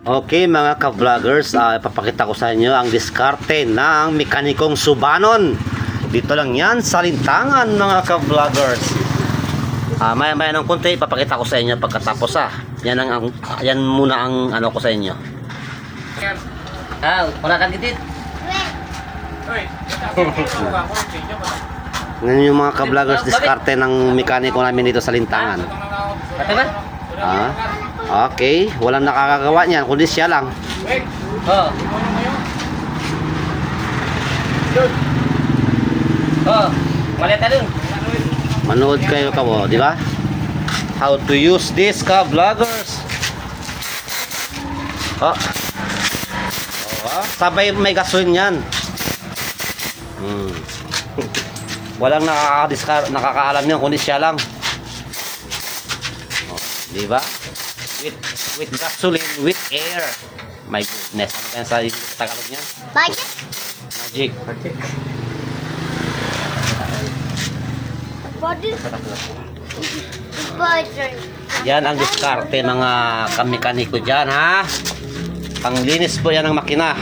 Okay mga ka-vloggers, ipapakita ko sa inyo ang diskarte ng mekanikong Subanon. Dito lang yan sa Lintangan mga ka-vloggers. Maya ng konti ipapakita ko sa inyo pagkatapos yan muna ang ano ko sa inyo. Wala kang gitid. Ngayon yung mga ka-vloggers diskarte ng mekaniko namin dito sa Lintangan. Okay, walang nakakagawa niyan kundi siya lang. Maleta dun. Manood kayo di ba? How to use this ka-vloggers. Sabay may gasoline yan. Walang nakakaalam niyan kundi siya lang. Di ba? With gasoline, with air. My goodness. Ano kaya sa Tagalog niyan? Magic? Magic. Yan ang diskarte mga kamekaniko dyan, ha? Panglinis po yan ng makina.